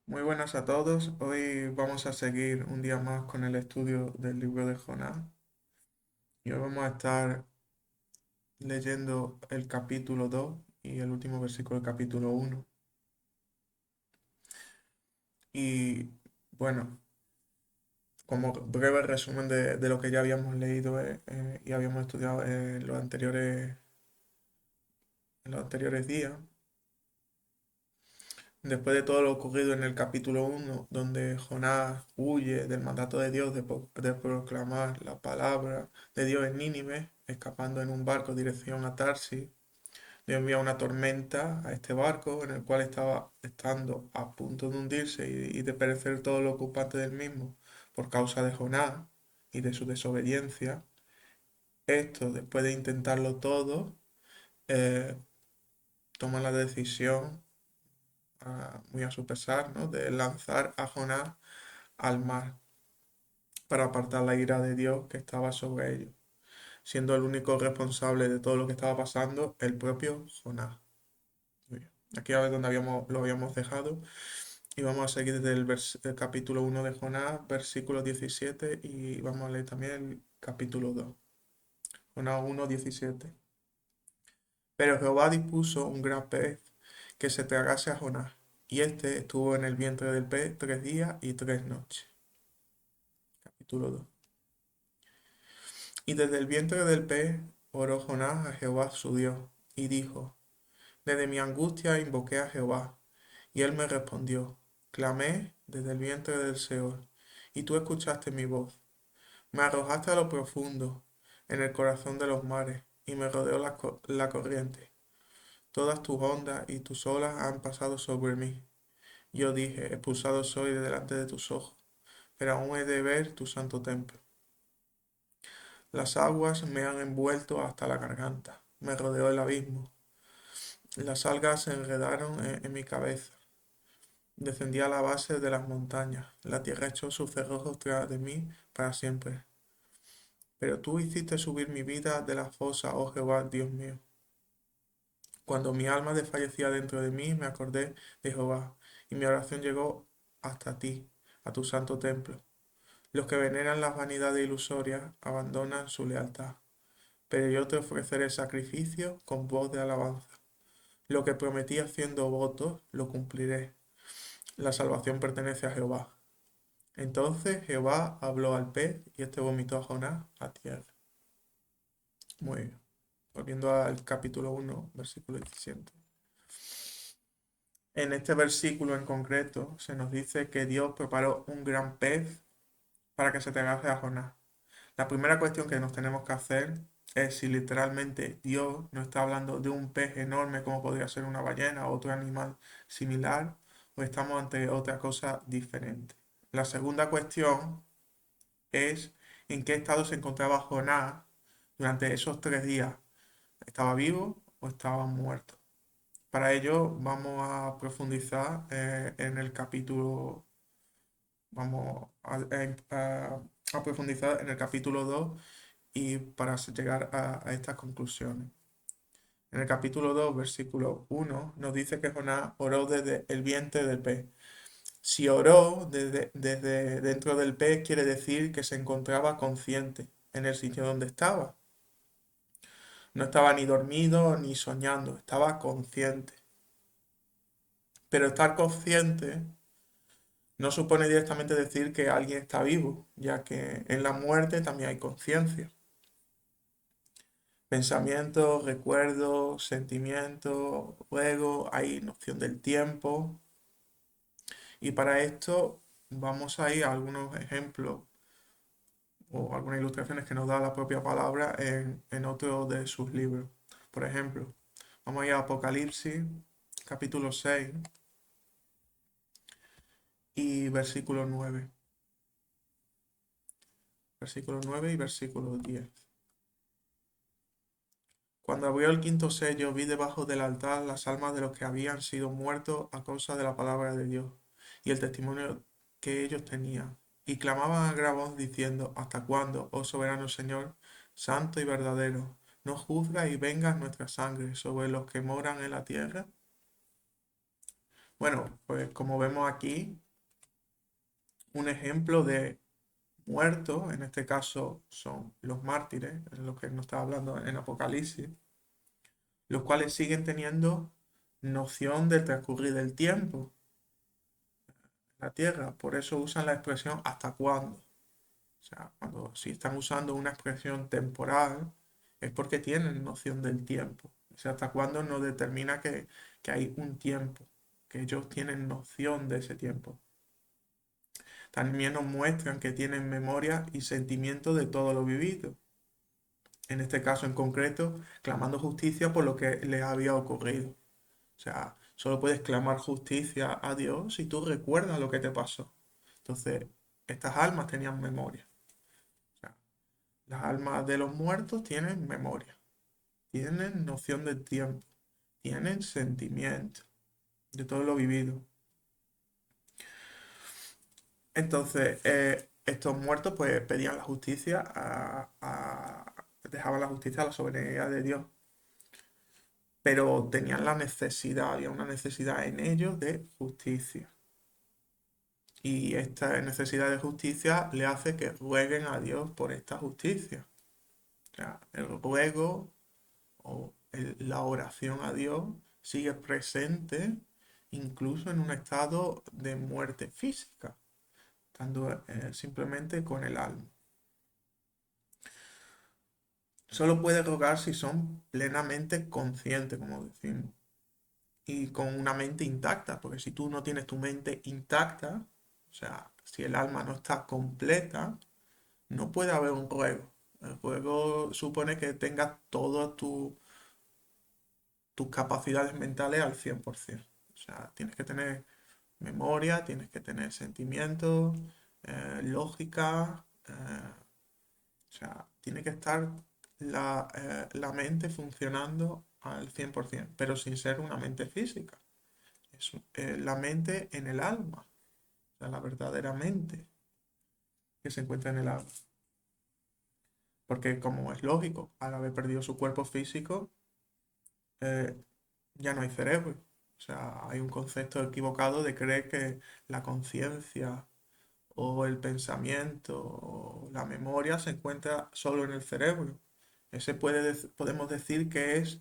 Muy buenas a todos. Hoy vamos a seguir un día más con el estudio del libro de Jonás y hoy vamos a estar leyendo el capítulo 2 y el último versículo del capítulo 1. Y bueno, como breve resumen de lo que ya habíamos leído y habíamos estudiado en los anteriores días, después de todo lo ocurrido en el capítulo 1, donde Jonás huye del mandato de Dios de proclamar la palabra de Dios en Nínive, escapando en un barco dirección a Tarsis, Dios envía una tormenta a este barco en el cual estaba estando a punto de hundirse y de perecer todo lo ocupante del mismo por causa de Jonás y de su desobediencia. Esto, después de intentarlo todo, eh, toma la decisión muy a su pesar, ¿no?, de lanzar a Jonás al mar para apartar la ira de Dios que estaba sobre ellos, siendo el único responsable de todo lo que estaba pasando el propio Jonás. Muy bien. Aquí a ver dónde lo habíamos dejado y vamos a seguir desde el capítulo 1 de Jonás, versículo 17 y vamos a leer también el capítulo 2. Jonás 1:17. Pero Jehová dispuso un gran pez que se tragase a Jonás, y éste estuvo en el vientre del pez 3 días y 3 noches. Capítulo 2. Y desde el vientre del pez oró Jonás a Jehová su Dios, y dijo: Desde mi angustia invoqué a Jehová, y él me respondió. Clamé desde el vientre del Seol, y tú escuchaste mi voz. Me arrojaste a lo profundo, en el corazón de los mares, y me rodeó la corriente. Todas tus ondas y tus olas han pasado sobre mí. Yo dije: expulsado soy de delante de tus ojos, pero aún he de ver tu santo templo. Las aguas me han envuelto hasta la garganta, me rodeó el abismo. Las algas se enredaron en mi cabeza. Descendí a la base de las montañas. La tierra echó sus cerrojos tras de mí para siempre. Pero tú hiciste subir mi vida de la fosa, oh Jehová, Dios mío. Cuando mi alma desfallecía dentro de mí, me acordé de Jehová, y mi oración llegó hasta ti, a tu santo templo. Los que veneran las vanidades ilusorias abandonan su lealtad, pero yo te ofreceré sacrificio con voz de alabanza. Lo que prometí haciendo votos, lo cumpliré. La salvación pertenece a Jehová. Entonces Jehová habló al pez y este vomitó a Jonás a tierra. Muy bien. Volviendo al capítulo 1, versículo 17. En este versículo en concreto se nos dice que Dios preparó un gran pez para que se tragase a Jonás. La primera cuestión que nos tenemos que hacer es si literalmente Dios no está hablando de un pez enorme como podría ser una ballena o otro animal similar, o estamos ante otra cosa diferente. La segunda cuestión es en qué estado se encontraba Jonás durante esos 3 días. ¿Estaba vivo o estaba muerto? Para ello vamos a profundizar en el capítulo, vamos a profundizar en el capítulo 2 y para llegar a estas conclusiones. En el capítulo 2 versículo 1 nos dice que Jonás oró desde el vientre del pez. Si oró desde dentro del pez, quiere decir que se encontraba consciente en el sitio donde estaba. No estaba ni dormido ni soñando, estaba consciente. Pero estar consciente no supone directamente decir que alguien está vivo, ya que en la muerte también hay conciencia. Pensamientos, recuerdos, sentimientos, luego hay noción del tiempo. Y para esto vamos a ir a algunos ejemplos o algunas ilustraciones que nos da la propia palabra en otro de sus libros. Por ejemplo, vamos a ir a Apocalipsis, capítulo 6 y versículo 9. Versículo 9 y versículo 10. Cuando abrió el quinto sello, vi debajo del altar las almas de los que habían sido muertos a causa de la palabra de Dios y el testimonio que ellos tenían. Y clamaban a gran voz diciendo: ¿Hasta cuándo, oh soberano Señor, santo y verdadero, no juzgas y vengas nuestra sangre sobre los que moran en la tierra? Bueno, pues como vemos aquí, un ejemplo de muertos, en este caso son los mártires, es lo que nos está hablando en Apocalipsis, los cuales siguen teniendo noción del transcurrir del tiempo en la tierra. Por eso usan la expresión ¿hasta cuándo? O sea, cuando si están usando una expresión temporal, es porque tienen noción del tiempo. O sea, hasta cuándo no determina que hay un tiempo, que ellos tienen noción de ese tiempo. También nos muestran que tienen memoria y sentimiento de todo lo vivido. En este caso en concreto, clamando justicia por lo que les había ocurrido. O sea, solo puedes clamar justicia a Dios si tú recuerdas lo que te pasó. Entonces, estas almas tenían memoria. O sea, las almas de los muertos tienen memoria, tienen noción del tiempo, tienen sentimiento de todo lo vivido. Entonces, estos muertos pues pedían la justicia dejaban la justicia a la soberanía de Dios, pero tenían la necesidad, había una necesidad en ellos de justicia. Y esta necesidad de justicia le hace que rueguen a Dios por esta justicia. O sea, el ruego o la oración a Dios sigue presente incluso en un estado de muerte física, estando simplemente con el alma. Solo puede rogar si son plenamente conscientes, como decimos, y con una mente intacta, porque si tú no tienes tu mente intacta, o sea, si el alma no está completa, no puede haber un ruego. El ruego supone que tengas todas tus capacidades mentales al 100%. O sea, tienes que tener memoria, tienes que tener sentimientos, lógica, o sea, tiene que estar la mente funcionando al 100%, pero sin ser una mente física. Es la mente en el alma, o sea, la verdadera mente que se encuentra en el alma. Porque como es lógico, al haber perdido su cuerpo físico, eh, ya no hay cerebro. O sea, hay un concepto equivocado de creer que la conciencia o el pensamiento o la memoria se encuentra solo en el cerebro. Ese podemos decir que es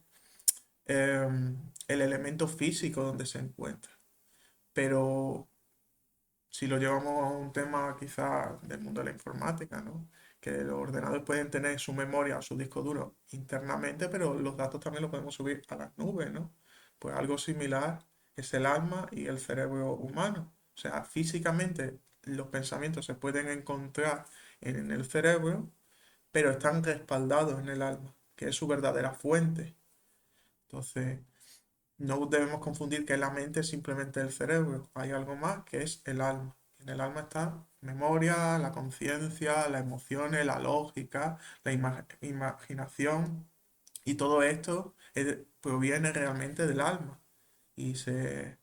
el elemento físico donde se encuentra. Pero si lo llevamos a un tema quizá del mundo de la informática, ¿no? Que los ordenadores pueden tener su memoria o su disco duro internamente, pero los datos también los podemos subir a las nubes, ¿no? Pues algo similar es el alma y el cerebro humano. O sea, físicamente los pensamientos se pueden encontrar en el cerebro, pero están respaldados en el alma, que es su verdadera fuente. Entonces, no debemos confundir que la mente es simplemente el cerebro. Hay algo más que es el alma. En el alma está memoria, la conciencia, las emociones, la lógica, la imaginación. Y todo esto proviene realmente del alma y se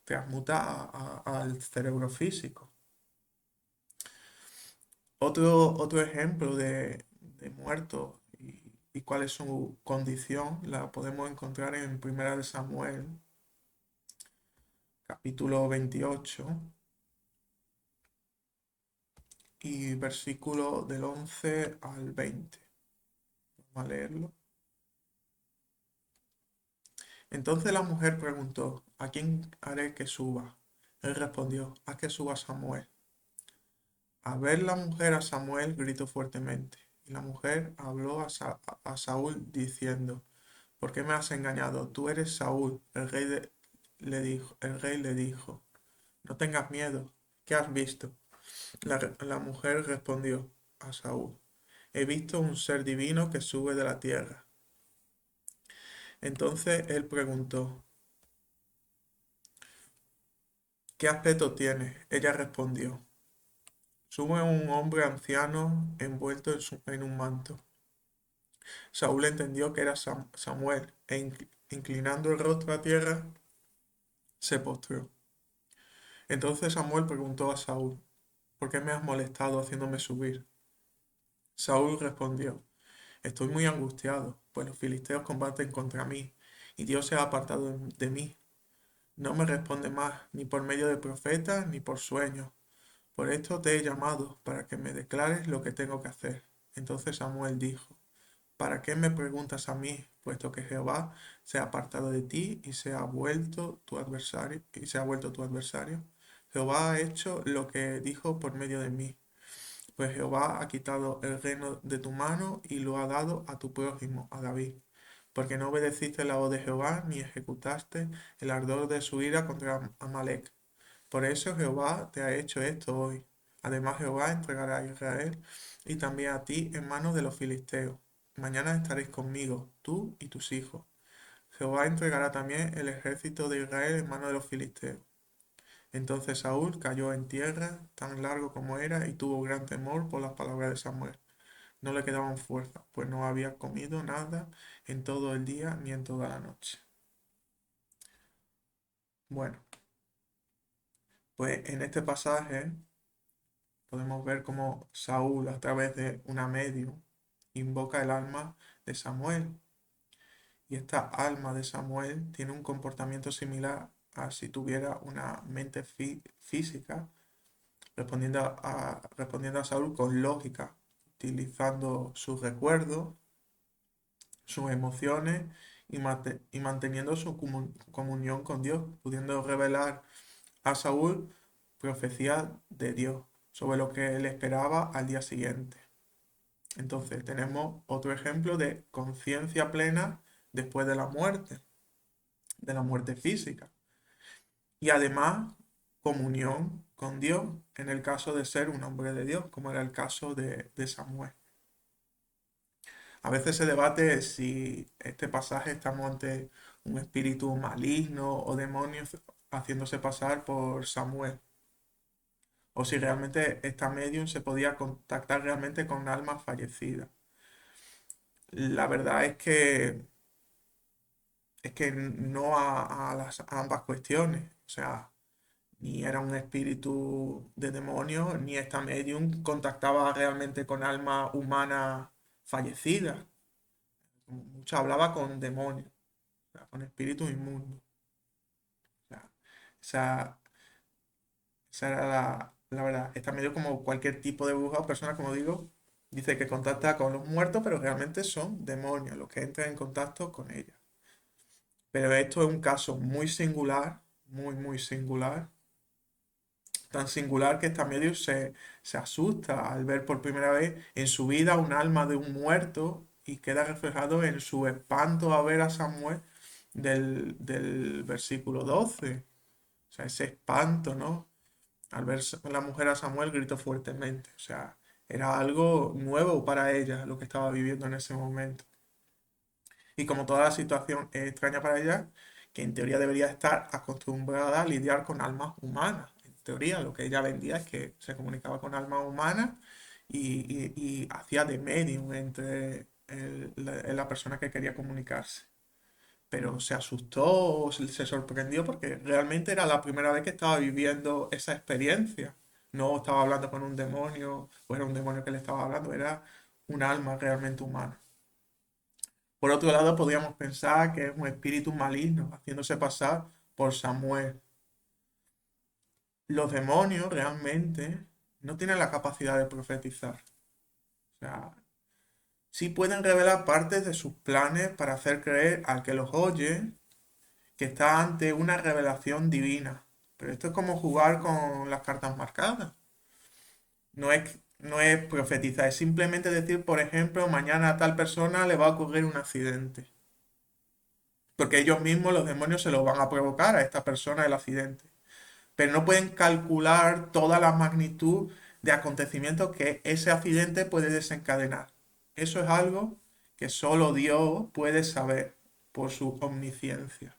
transmuta al cerebro físico. Otro ejemplo de muertos y cuál es su condición la podemos encontrar en Primera de Samuel, capítulo 28 y versículo del 11 al 20. Vamos a leerlo. Entonces la mujer preguntó, ¿a quién haré que suba? Él respondió, haz que suba Samuel. Al ver la mujer a Samuel, gritó fuertemente. Y la mujer habló a Saúl diciendo, ¿por qué me has engañado? Tú eres Saúl. El rey le dijo, no tengas miedo. ¿Qué has visto? La mujer respondió a Saúl, he visto un ser divino que sube de la tierra. Entonces él preguntó, ¿qué aspecto tiene? Ella respondió, sube un hombre anciano envuelto en un manto. Saúl entendió que era Samuel e inclinando el rostro a tierra, se postró. Entonces Samuel preguntó a Saúl, ¿por qué me has molestado haciéndome subir? Saúl respondió, estoy muy angustiado, pues los filisteos combaten contra mí, y Dios se ha apartado de mí. No me responde más, ni por medio de profetas, ni por sueños. Por esto te he llamado, para que me declares lo que tengo que hacer. Entonces Samuel dijo, ¿para qué me preguntas a mí, puesto que Jehová se ha apartado de ti y se ha vuelto tu adversario, y se ha vuelto tu adversario? Jehová ha hecho lo que dijo por medio de mí, pues Jehová ha quitado el reino de tu mano y lo ha dado a tu prójimo, a David, porque no obedeciste la voz de Jehová ni ejecutaste el ardor de su ira contra Amalek. Por eso Jehová te ha hecho esto hoy. Además Jehová entregará a Israel y también a ti en manos de los filisteos. Mañana estaréis conmigo, tú y tus hijos. Jehová entregará también el ejército de Israel en manos de los filisteos. Entonces Saúl cayó en tierra, tan largo como era, y tuvo gran temor por las palabras de Samuel. No le quedaban fuerzas, pues no había comido nada en todo el día ni en toda la noche. Bueno, pues en este pasaje podemos ver cómo Saúl, a través de una medium, invoca el alma de Samuel. Y esta alma de Samuel tiene un comportamiento similar a si tuviera una mente física, respondiendo a Saúl con lógica, utilizando sus recuerdos, sus emociones y manteniendo su comunión con Dios, pudiendo revelar a Saúl profecías de Dios sobre lo que él esperaba al día siguiente. Entonces tenemos otro ejemplo de conciencia plena después de la muerte física. Y además comunión con Dios en el caso de ser un hombre de Dios, como era el caso de Samuel. A veces se debate si este pasaje estamos ante un espíritu maligno o demonios haciéndose pasar por Samuel, o si realmente esta medium se podía contactar realmente con almas fallecidas. La verdad es que no a ambas cuestiones. O sea, ni era un espíritu de demonio, ni esta medium contactaba realmente con almas humanas fallecidas. Mucho hablaba con demonios, o sea, con espíritus inmundos. O sea, esa, esa era la verdad. Esta medio como cualquier tipo de bruja o persona, como digo, dice que contacta con los muertos, pero realmente son demonios los que entran en contacto con ella. Pero esto es un caso muy singular, muy, muy singular. Tan singular que esta medio se asusta al ver por primera vez en su vida un alma de un muerto y queda reflejado en su espanto a ver a Samuel del versículo 12. O sea, ese espanto, ¿no? Al ver la mujer a Samuel gritó fuertemente. O sea, era algo nuevo para ella lo que estaba viviendo en ese momento. Y como toda la situación es extraña para ella, que en teoría debería estar acostumbrada a lidiar con almas humanas. En teoría, lo que ella vendía es que se comunicaba con almas humanas y hacía de medium entre la persona que quería comunicarse. Pero se asustó, se sorprendió porque realmente era la primera vez que estaba viviendo esa experiencia. No estaba hablando con un demonio, o era un demonio que le estaba hablando, era un alma realmente humana. Por otro lado, podríamos pensar que es un espíritu maligno haciéndose pasar por Samuel. Los demonios realmente no tienen la capacidad de profetizar. O sea, sí pueden revelar partes de sus planes para hacer creer al que los oye que está ante una revelación divina. Pero esto es como jugar con las cartas marcadas. No es profetizar, es simplemente decir, por ejemplo, mañana a tal persona le va a ocurrir un accidente. Porque ellos mismos, los demonios, se lo van a provocar a esta persona el accidente. Pero no pueden calcular toda la magnitud de acontecimientos que ese accidente puede desencadenar. Eso es algo que solo Dios puede saber por su omnisciencia.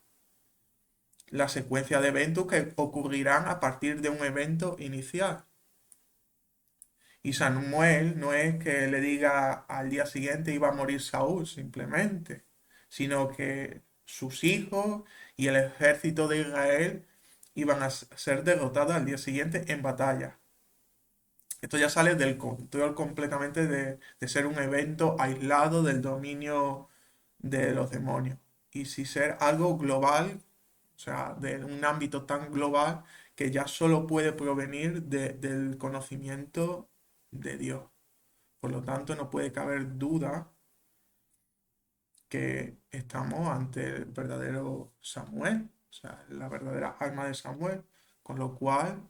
La secuencia de eventos que ocurrirán a partir de un evento inicial. Y Samuel no es que le diga al día siguiente iba a morir Saúl simplemente, sino que sus hijos y el ejército de Israel iban a ser derrotados al día siguiente en batalla. Esto ya sale del control completamente de ser un evento aislado del dominio de los demonios. Y si ser algo global o sea, de un ámbito tan global que ya solo puede provenir del conocimiento de Dios. Por lo tanto, no puede caber duda que estamos ante el verdadero Samuel, o sea, la verdadera alma de Samuel, con lo cual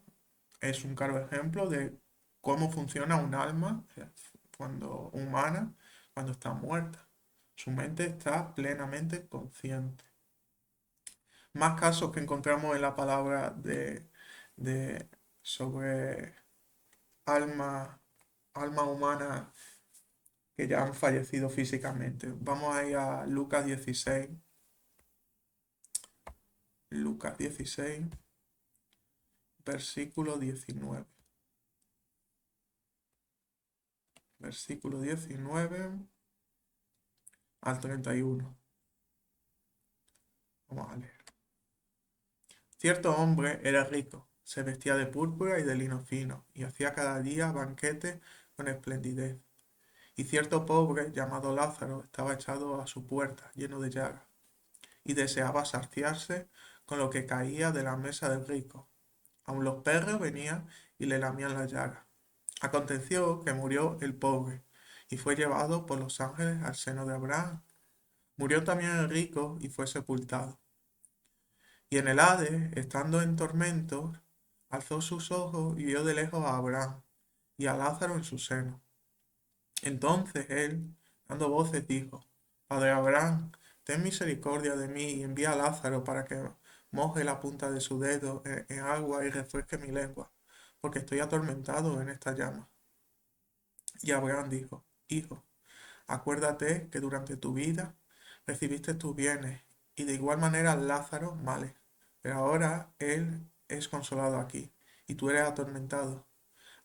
es un claro ejemplo de cómo funciona un alma cuando humana cuando está muerta. Su mente está plenamente consciente. Más casos que encontramos en la palabra de sobre alma, alma humana que ya han fallecido físicamente. Vamos a ir a Lucas 16. Lucas 16, versículo 19. Versículo 19 al 31. Vamos a leer. Cierto hombre era rico, se vestía de púrpura y de lino fino, y hacía cada día banquete con esplendidez. Y cierto pobre, llamado Lázaro, estaba echado a su puerta, lleno de llagas, y deseaba saciarse con lo que caía de la mesa del rico. Aun los perros venían y le lamían la llaga. Aconteció que murió el pobre, y fue llevado por los ángeles al seno de Abraham. Murió también el rico y fue sepultado. Y en el Hades, estando en tormentos, alzó sus ojos y vio de lejos a Abraham y a Lázaro en su seno. Entonces él, dando voces, dijo: Padre Abraham, ten misericordia de mí y envía a Lázaro para que moje la punta de su dedo en agua y refresque mi lengua, porque estoy atormentado en esta llama. Y Abraham dijo: Hijo, acuérdate que durante tu vida recibiste tus bienes y de igual manera Lázaro males, pero ahora él es consolado aquí y tú eres atormentado.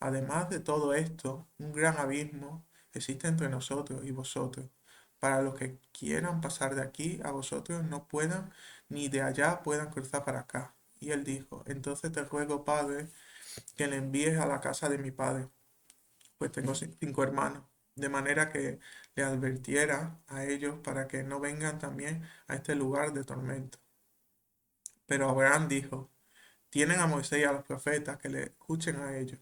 Además de todo esto, un gran abismo existe entre nosotros y vosotros, para los que quieran pasar de aquí a vosotros no puedan, ni de allá puedan cruzar para acá. Y él dijo: Entonces te ruego, Padre, que le envíes a la casa de mi padre, pues tengo 5 hermanos, de manera que le advirtiera a ellos para que no vengan también a este lugar de tormento. Pero Abraham dijo: Tienen a Moisés y a los profetas, que le escuchen a ellos.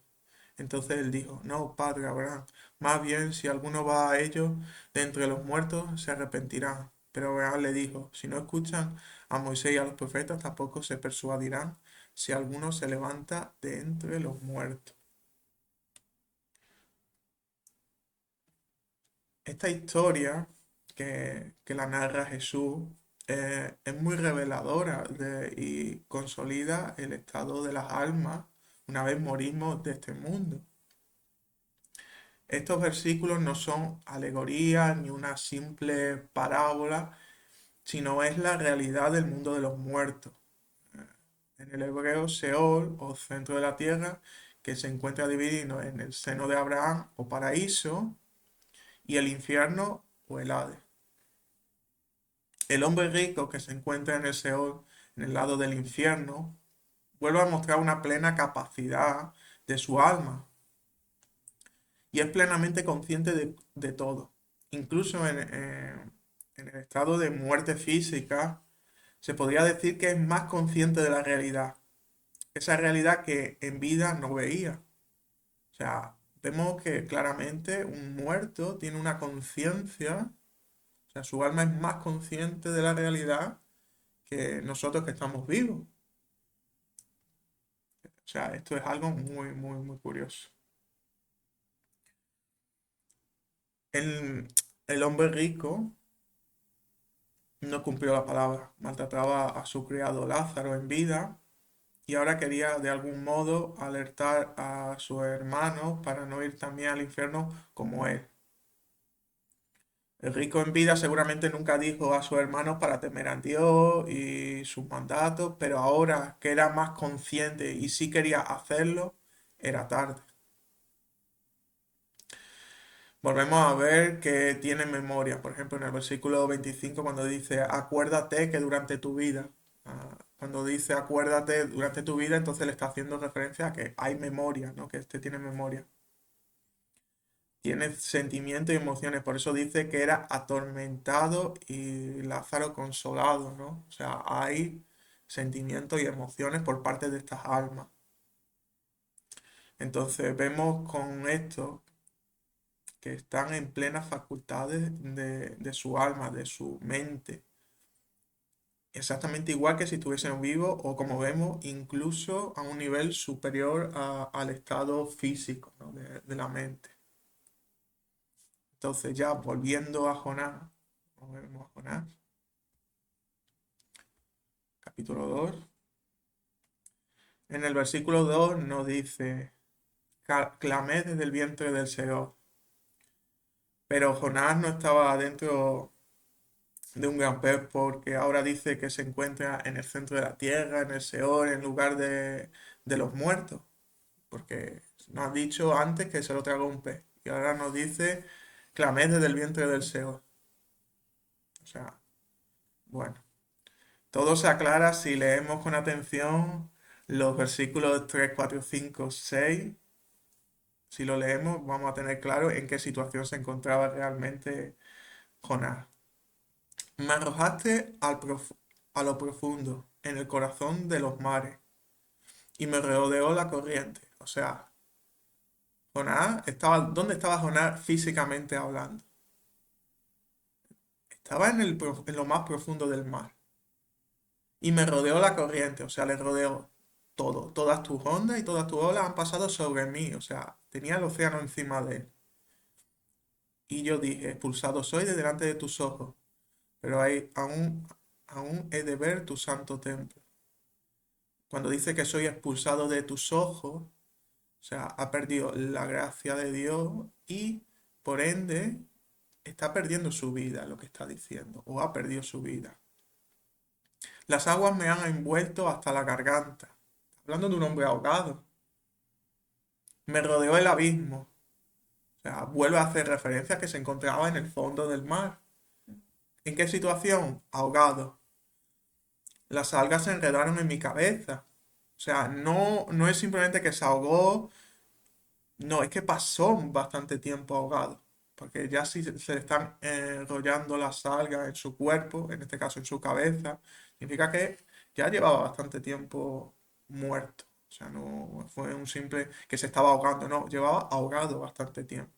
Entonces él dijo: No, padre Abraham, más bien si alguno va a ellos de entre los muertos, se arrepentirán. Pero Abraham le dijo: Si no escuchan a Moisés y a los profetas, tampoco se persuadirán si alguno se levanta de entre los muertos. Esta historia que la narra Jesús es muy reveladora y consolida el estado de las almas una vez morimos de este mundo. Estos versículos no son alegorías ni una simple parábola, sino es la realidad del mundo de los muertos. En el hebreo, Seol o centro de la tierra, que se encuentra dividido en el seno de Abraham o paraíso y el infierno o el Hades. El hombre rico que se encuentra en el Seol, en el lado del infierno, vuelve a mostrar una plena capacidad de su alma y es plenamente consciente de todo. Incluso en el estado de muerte física, se podría decir que es más consciente de la realidad, esa realidad que en vida no veía. O sea, vemos que claramente un muerto tiene una conciencia, o sea, su alma es más consciente de la realidad que nosotros que estamos vivos. O sea, esto es algo muy, muy, muy curioso. El, el hombre rico no cumplió la palabra, maltrataba a su criado Lázaro en vida y ahora quería de algún modo alertar a sus hermanos para no ir también al infierno como él. El rico en vida seguramente nunca dijo a sus hermanos para temer a Dios y sus mandatos, pero ahora que era más consciente y sí quería hacerlo, era tarde. Volvemos a ver que tiene memoria. Por ejemplo, en el versículo 25 cuando dice: acuérdate que durante tu vida. Cuando dice acuérdate durante tu vida, entonces le está haciendo referencia a que hay memoria, ¿no? Que este tiene memoria. Tiene sentimientos y emociones. Por eso dice que era atormentado y Lázaro consolado, ¿no? O sea, hay sentimientos y emociones por parte de estas almas. Entonces vemos con esto que están en plenas facultades de su alma, de su mente. Exactamente igual que si estuviesen vivos o como vemos, incluso a un nivel superior al estado físico, ¿no? de la mente. Entonces ya volviendo a Jonás, volvemos a Jonás, capítulo 2. En el versículo 2 nos dice, clamé desde el vientre del Seol. Pero Jonás no estaba dentro de un gran pez porque ahora dice que se encuentra en el centro de la tierra, en el Seol, en lugar de los muertos. Porque nos ha dicho antes que se lo tragó un pez. Y ahora nos dice, clamé desde el vientre del Seol. O sea, bueno. Todo se aclara si leemos con atención los versículos 3, 4, 5, 6. Si lo leemos, vamos a tener claro en qué situación se encontraba realmente Jonás. Me arrojaste a lo profundo, en el corazón de los mares, y me rodeó la corriente. O sea, Jonás estaba, ¿dónde estaba Jonás físicamente hablando? Estaba en lo más profundo del mar. Y me rodeó la corriente, o sea, le rodeó todo. Todas tus ondas y todas tus olas han pasado sobre mí, o sea, tenía el océano encima de él. Y yo dije, expulsado soy de delante de tus ojos, pero aún he de ver tu santo templo. Cuando dice que soy expulsado de tus ojos, o sea, ha perdido la gracia de Dios y por ende está perdiendo su vida, lo que está diciendo, o ha perdido su vida. Las aguas me han envuelto hasta la garganta. Hablando de un hombre ahogado. Me rodeó el abismo. O sea, vuelve a hacer referencia a que se encontraba en el fondo del mar. ¿En qué situación? Ahogado. Las algas se enredaron en mi cabeza. O sea, no es simplemente que se ahogó, no, es que pasó bastante tiempo ahogado. Porque ya si se le están enrollando las algas en su cuerpo, en este caso en su cabeza, significa que ya llevaba bastante tiempo muerto. O sea, no fue un simple que se estaba ahogando, no, llevaba ahogado bastante tiempo.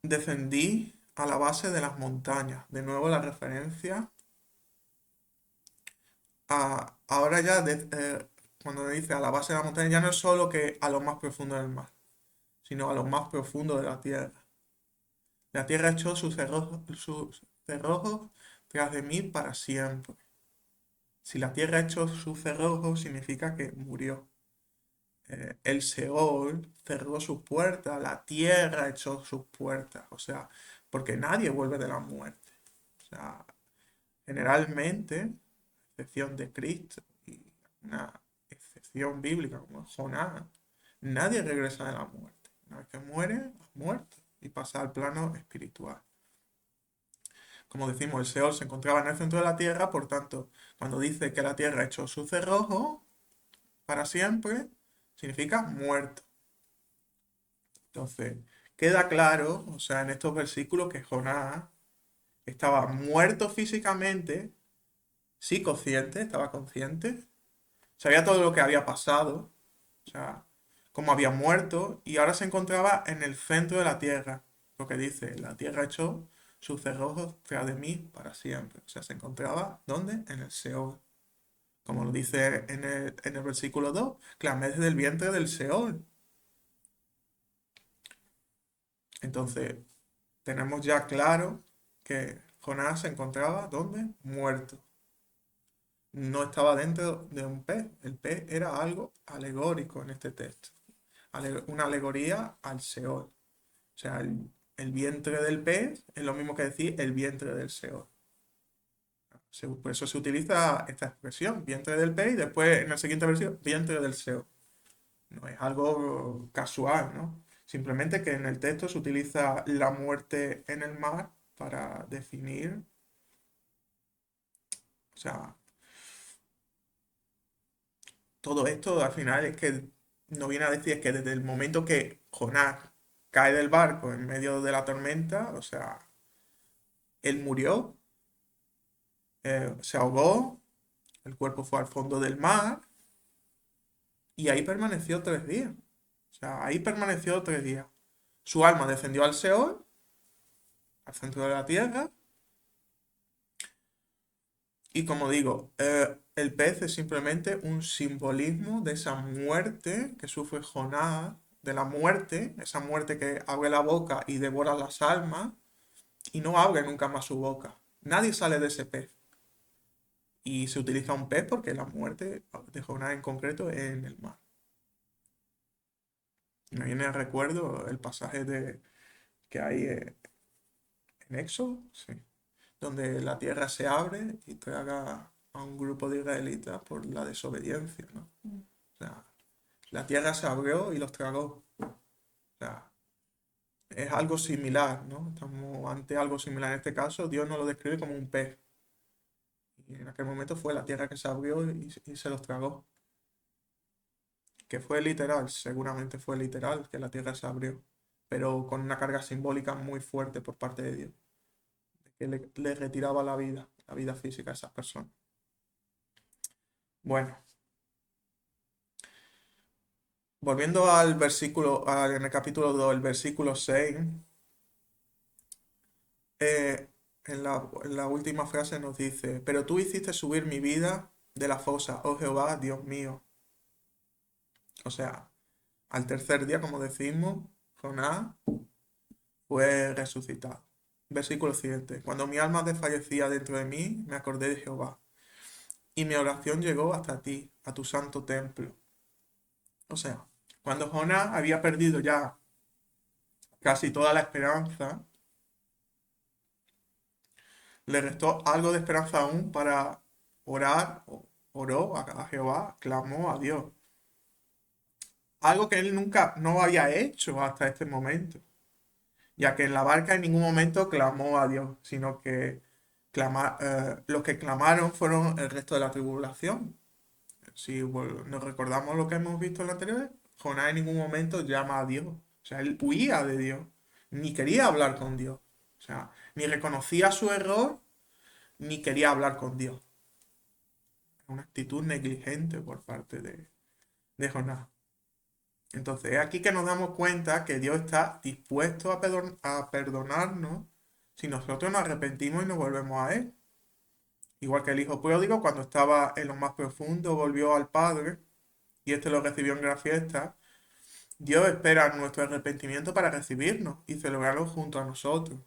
Descendí a la base de las montañas. De nuevo la referencia ahora ya cuando dice a la base de la montaña ya no es solo que a lo más profundo del mar, sino a lo más profundo de la tierra. La tierra echó sus cerrojos tras de mí para siempre. Si la tierra echó sus cerrojos significa que murió. El Seol cerró sus puertas, la tierra echó sus puertas, o sea, porque nadie vuelve de la muerte. O sea, generalmente, a excepción de Cristo y una excepción bíblica como Jonás, nadie regresa de la muerte. Una vez que muere, ha muerto y pasa al plano espiritual. Como decimos, el Seol se encontraba en el centro de la tierra, por tanto, cuando dice que la tierra echó su cerrojo para siempre, significa muerto. Entonces, queda claro, o sea, en estos versículos que Jonás estaba muerto físicamente, sí consciente, estaba consciente, sabía todo lo que había pasado, o sea, cómo había muerto, y ahora se encontraba en el centro de la tierra, lo que dice, la tierra echó sus cerrojos tras de mí para siempre. O sea, se encontraba, ¿dónde? En el Seol. Como lo dice en el versículo 2, clamé desde el vientre del Seol. Entonces, tenemos ya claro que Jonás se encontraba, ¿dónde? Muerto. No estaba dentro de un pez. El pez era algo alegórico en este texto. Una alegoría al Seol. O sea, el vientre del pez es lo mismo que decir el vientre del Seol. Por eso se utiliza esta expresión, vientre del pez, y después en la siguiente versión, vientre del Seol. No es algo casual, ¿no? Simplemente que en el texto se utiliza la muerte en el mar para definir, o sea, todo esto al final es que no viene a decir que desde el momento que Jonás cae del barco en medio de la tormenta, o sea, él murió, se ahogó, el cuerpo fue al fondo del mar y ahí permaneció 3 días. O sea, ahí permaneció 3 días. Su alma descendió al Seol, al centro de la tierra, y como digo, el pez es simplemente un simbolismo de esa muerte que sufre Jonás, de la muerte, esa muerte que abre la boca y devora las almas y no abre nunca más su boca. Nadie sale de ese pez. Y se utiliza un pez porque la muerte de Jonás en concreto es en el mar. Me viene al recuerdo el pasaje que hay en Éxodo, sí, donde la tierra se abre y traga a un grupo de israelitas por la desobediencia, ¿no? O sea, la tierra se abrió y los tragó. O sea, es algo similar, ¿no? Estamos ante algo similar. En este caso, Dios nos lo describe como un pez. Y en aquel momento fue la tierra que se abrió y se los tragó. Que fue literal, seguramente fue literal que la tierra se abrió, pero con una carga simbólica muy fuerte por parte de Dios, que le retiraba la vida física a esas personas. Bueno, volviendo al versículo, en el capítulo 2, el versículo 6, en la última frase nos dice, pero tú hiciste subir mi vida de la fosa, oh Jehová, Dios mío. O sea, al tercer día, como decimos, Jonás fue resucitado. Versículo 7. Cuando mi alma desfallecía dentro de mí, me acordé de Jehová, y mi oración llegó hasta ti, a tu santo templo. O sea, cuando Jonás había perdido ya casi toda la esperanza, le restó algo de esperanza aún para orar, oró a Jehová, clamó a Dios. Algo que él nunca no había hecho hasta este momento, ya que en la barca en ningún momento clamó a Dios, sino que los que clamaron fueron el resto de la tribulación. Si nos recordamos lo que hemos visto en la anterior, Jonás en ningún momento llama a Dios. O sea, él huía de Dios, ni quería hablar con Dios. O sea, ni reconocía su error, ni quería hablar con Dios. Una actitud negligente por parte de Jonás. Entonces, es aquí que nos damos cuenta que Dios está dispuesto a perdonarnos si nosotros nos arrepentimos y nos volvemos a Él. Igual que el hijo pródigo, cuando estaba en lo más profundo, volvió al Padre y este lo recibió en gran fiesta. Dios espera nuestro arrepentimiento para recibirnos y celebrarlo junto a nosotros.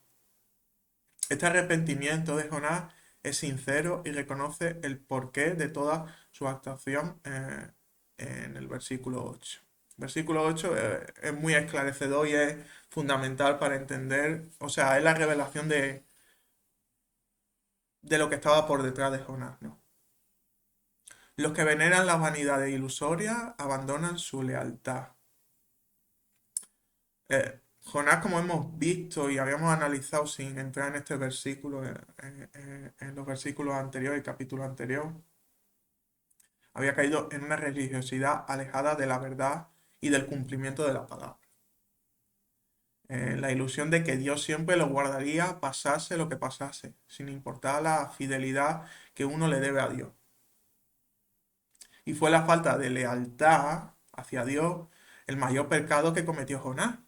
Este arrepentimiento de Jonás es sincero y reconoce el porqué de toda su actuación en el versículo 8. El versículo 8 es muy esclarecedor y es fundamental para entender, o sea, es la revelación de lo que estaba por detrás de Jonás, ¿no? Los que veneran las vanidades ilusorias abandonan su lealtad. Jonás, como hemos visto y habíamos analizado sin entrar en este versículo, en los versículos anteriores, el capítulo anterior, había caído en una religiosidad alejada de la verdad y del cumplimiento de la palabra. La ilusión de que Dios siempre lo guardaría, pasase lo que pasase, sin importar la fidelidad que uno le debe a Dios. Y fue la falta de lealtad hacia Dios el mayor pecado que cometió Jonás.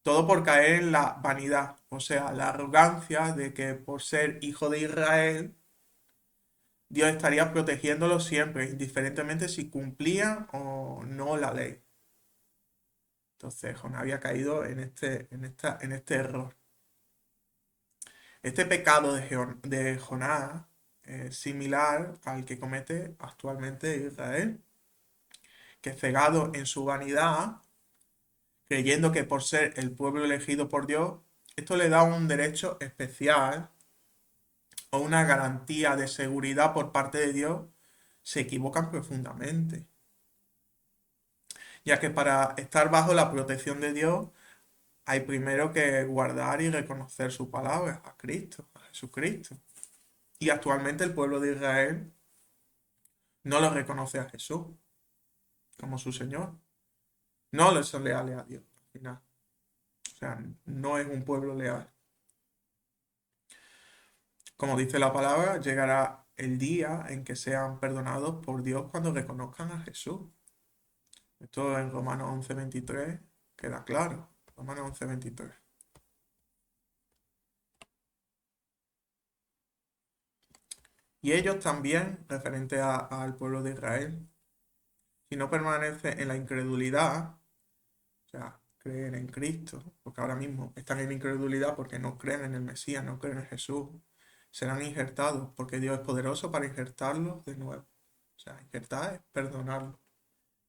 Todo por caer en la vanidad, o sea, la arrogancia de que por ser hijo de Israel, Dios estaría protegiéndolo siempre, indiferentemente si cumplía o no la ley. Entonces, Jonás había caído en este error. Este pecado de Jonás es similar al que comete actualmente Israel, que cegado en su vanidad, creyendo que por ser el pueblo elegido por Dios, esto le da un derecho especial o una garantía de seguridad por parte de Dios, se equivocan profundamente. Ya que para estar bajo la protección de Dios hay primero que guardar y reconocer su palabra, a Cristo, a Jesucristo. Y actualmente el pueblo de Israel no lo reconoce a Jesús como su Señor. No le son leales a Dios al final. O sea, no es un pueblo leal. Como dice la palabra, llegará el día en que sean perdonados por Dios cuando reconozcan a Jesús. Esto en Romanos 11:23 queda claro. Romanos 11:23. Y ellos también, referente al pueblo de Israel, si no permanece en la incredulidad, o sea, creen en Cristo, porque ahora mismo están en incredulidad porque no creen en el Mesías, no creen en Jesús, serán injertados, porque Dios es poderoso para injertarlos de nuevo. O sea, injertar es perdonarlos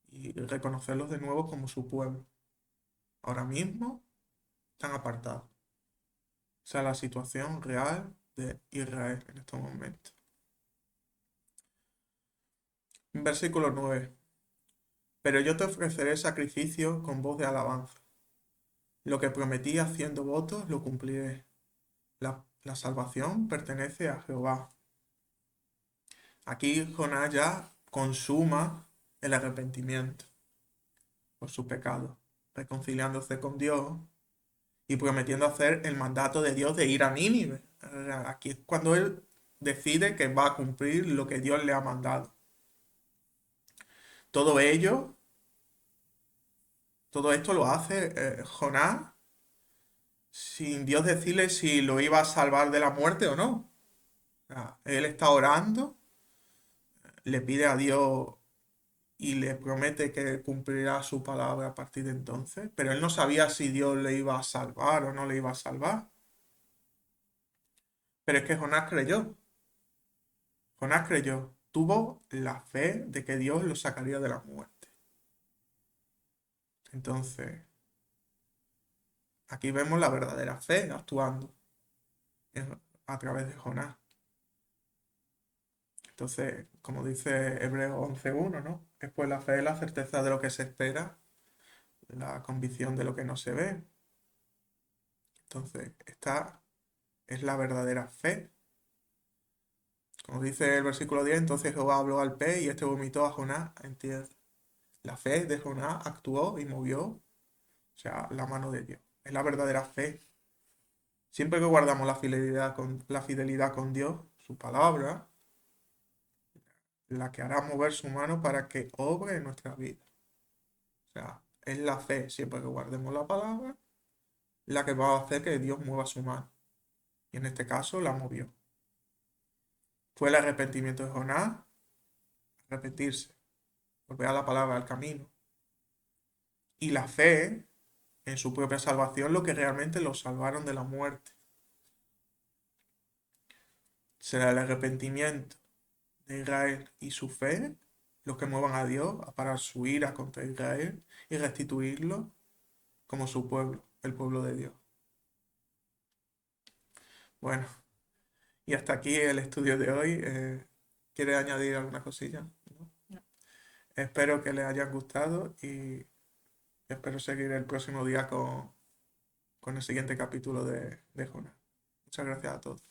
y reconocerlos de nuevo como su pueblo. Ahora mismo están apartados. O sea, la situación real de Israel en estos momentos. Versículo 9. Pero yo te ofreceré sacrificio con voz de alabanza. Lo que prometí haciendo votos lo cumpliré. La salvación pertenece a Jehová. Aquí Jonás ya consuma el arrepentimiento por su pecado, reconciliándose con Dios y prometiendo hacer el mandato de Dios de ir a Nínive. Aquí es cuando él decide que va a cumplir lo que Dios le ha mandado. Todo ello, todo esto lo hace Jonás sin Dios decirle si lo iba a salvar de la muerte o no. O sea, él está orando, le pide a Dios y le promete que cumplirá su palabra a partir de entonces, pero él no sabía si Dios le iba a salvar o no le iba a salvar. Pero es que Jonás creyó. Jonás creyó, tuvo la fe de que Dios lo sacaría de la muerte. Entonces, aquí vemos la verdadera fe actuando a través de Jonás. Entonces, como dice Hebreos 11:1, ¿no? Es pues la fe es la certeza de lo que se espera, la convicción de lo que no se ve. Entonces, esta es la verdadera fe. Como dice el versículo 10, entonces Jehová habló al pez y este vomitó a Jonás en tierra. La fe de Jonás actuó y movió, o sea, la mano de Dios. Es la verdadera fe. Siempre que guardamos la fidelidad con Dios, su palabra, la que hará mover su mano para que obre en nuestra vida. O sea, es la fe, siempre que guardemos la palabra, la que va a hacer que Dios mueva su mano. Y en este caso la movió. Fue el arrepentimiento de Jonás, arrepentirse, volver a la palabra, al camino. Y la fe en su propia salvación, lo que realmente lo salvaron de la muerte. Será el arrepentimiento de Israel y su fe los que muevan a Dios a parar su ira contra Israel y restituirlo como su pueblo, el pueblo de Dios. Bueno, y hasta aquí el estudio de hoy. ¿Quiere añadir alguna cosilla? ¿No? Espero que les haya gustado y espero seguir el próximo día con el siguiente capítulo de Jonás. Muchas gracias a todos.